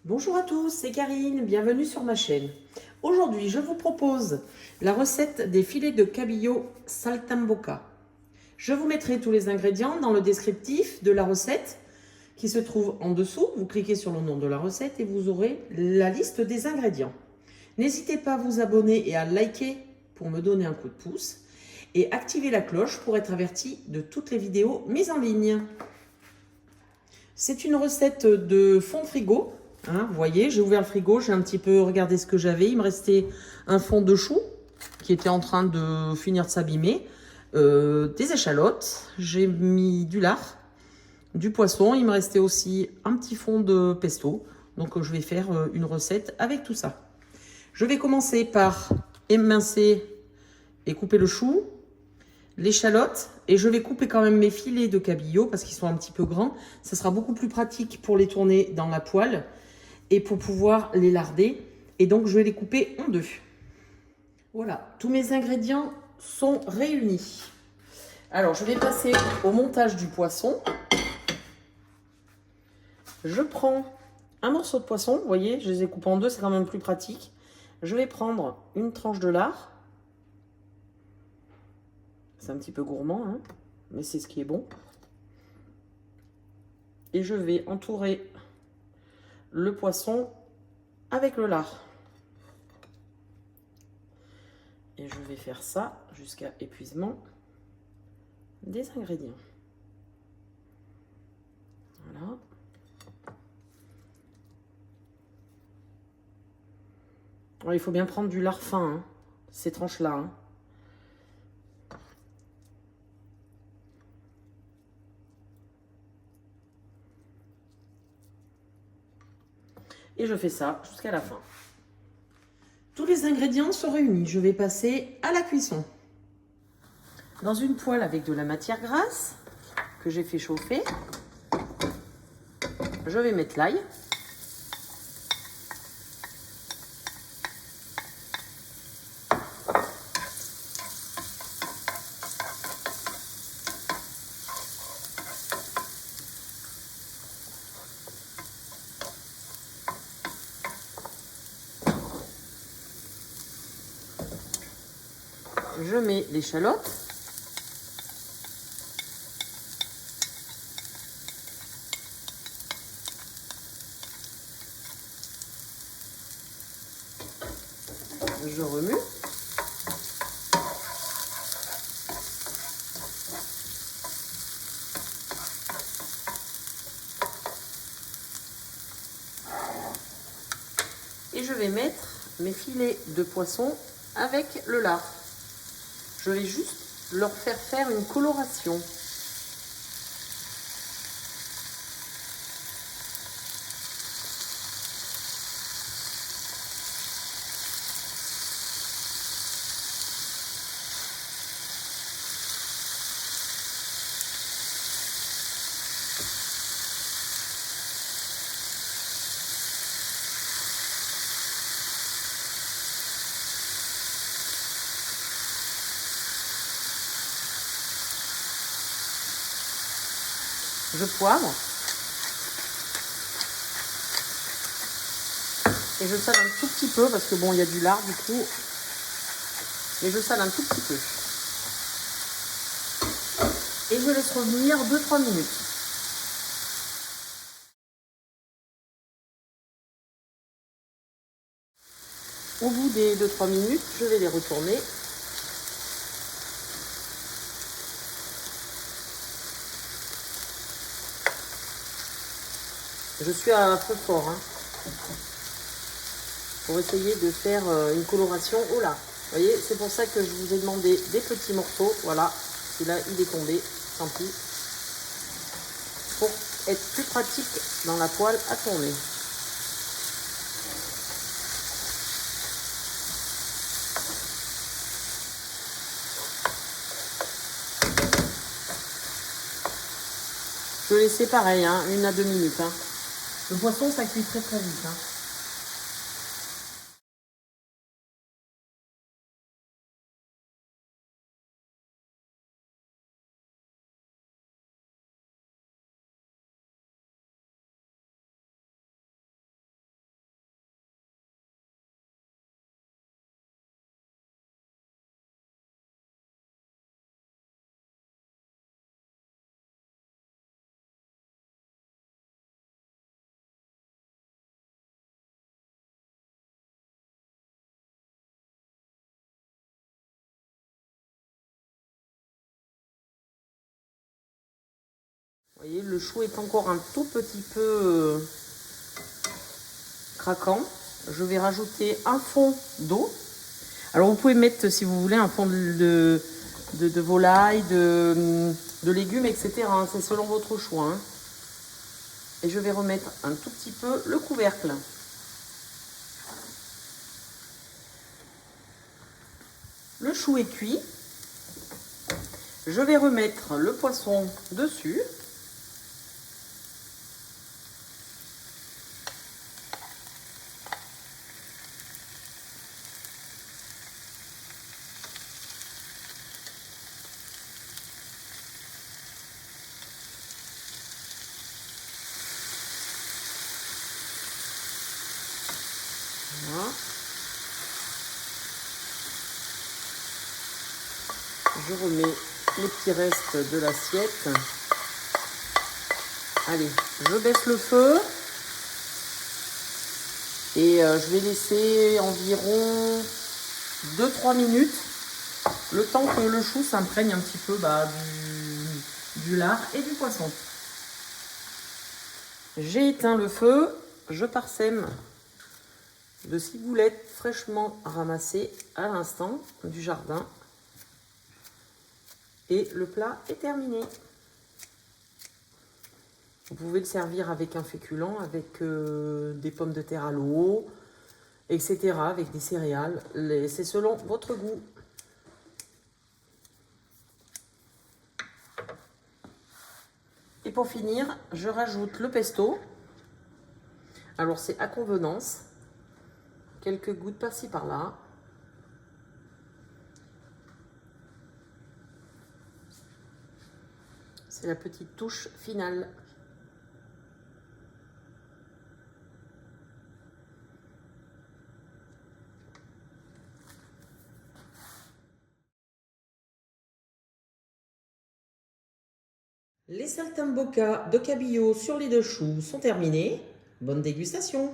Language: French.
Bonjour à tous, c'est Karine, bienvenue sur ma chaîne. Aujourd'hui, je vous propose la recette des filets de cabillaud saltimbocca. Je vous mettrai tous les ingrédients dans le descriptif de la recette qui se trouve en dessous. Vous cliquez sur le nom de la recette et vous aurez la liste des ingrédients. N'hésitez pas à vous abonner et à liker pour me donner un coup de pouce et activer la cloche pour être averti de toutes les vidéos mises en ligne. C'est une recette de fond de frigo. Vous voyez, j'ai ouvert le frigo, j'ai un petit peu regardé ce que j'avais. Il me restait un fond de chou qui était en train de finir de s'abîmer, des échalotes, j'ai mis du lard, du poisson. Il me restait aussi un petit fond de pesto. Donc je vais faire une recette avec tout ça. Je vais commencer par émincer et couper le chou, l'échalote, et je vais couper quand même mes filets de cabillaud parce qu'ils sont un petit peu grands. Ça sera beaucoup plus pratique pour les tourner dans la poêle et pour pouvoir les larder. Et donc, je vais les couper en deux. Voilà, tous mes ingrédients sont réunis. Alors, je vais passer au montage du poisson. Je prends un morceau de poisson. Vous voyez, je les ai coupés en deux, c'est quand même plus pratique. Je vais prendre une tranche de lard. C'est un petit peu gourmand, hein, mais c'est ce qui est bon. Et je vais entourer le poisson avec le lard. Et je vais faire ça jusqu'à épuisement des ingrédients. Voilà. Alors, il faut bien prendre du lard fin, hein, ces tranches-là. Hein. Et je fais ça jusqu'à la fin. Tous les ingrédients sont réunis. Je vais passer à la cuisson. Dans une poêle avec de la matière grasse que j'ai fait chauffer, je vais mettre l'ail. Je mets l'échalote. Je remue. Et je vais mettre mes filets de poisson avec le lard. Je vais juste leur faire une coloration. Je poivre. Et je sale un tout petit peu parce que bon, il y a du lard du coup. Et je sale un tout petit peu. Et je laisse revenir 2-3 minutes. Au bout des 2-3 minutes, je vais les retourner. Je suis à feu fort hein, pour essayer de faire une coloration au lard. Vous voyez, c'est pour ça que je vous ai demandé des petits morceaux. Voilà, celui-là il est tombé, tant pis. Pour être plus pratique dans la poêle à tourner. Je vais laisser pareil, hein, 1 à 2 minutes. Hein. Le poisson, ça cuit très très vite. Hein. Vous voyez, le chou est encore un tout petit peu craquant. Je vais rajouter un fond d'eau. Alors vous pouvez mettre, si vous voulez, un fond de volaille, de légumes, etc. hein. C'est selon votre choix. Hein. Et je vais remettre un tout petit peu le couvercle. Le chou est cuit. Je vais remettre le poisson dessus. Voilà. Je remets les petits restes de l'assiette. Allez, je baisse le feu. Et je vais laisser environ 2-3 minutes. Le temps que le chou s'imprègne un petit peu du lard et du poisson. J'ai éteint le feu. Je parsème de ciboulettes fraîchement ramassées à l'instant du jardin. Et le plat est terminé. Vous pouvez le servir avec un féculent, avec des pommes de terre à l'eau, etc. Avec des céréales. C'est selon votre goût. Et pour finir, je rajoute le pesto. Alors c'est à convenance. Quelques gouttes par-ci par-là. C'est la petite touche finale. Les saltimbocca de cabillaud sur les 2 choux sont terminés. Bonne dégustation!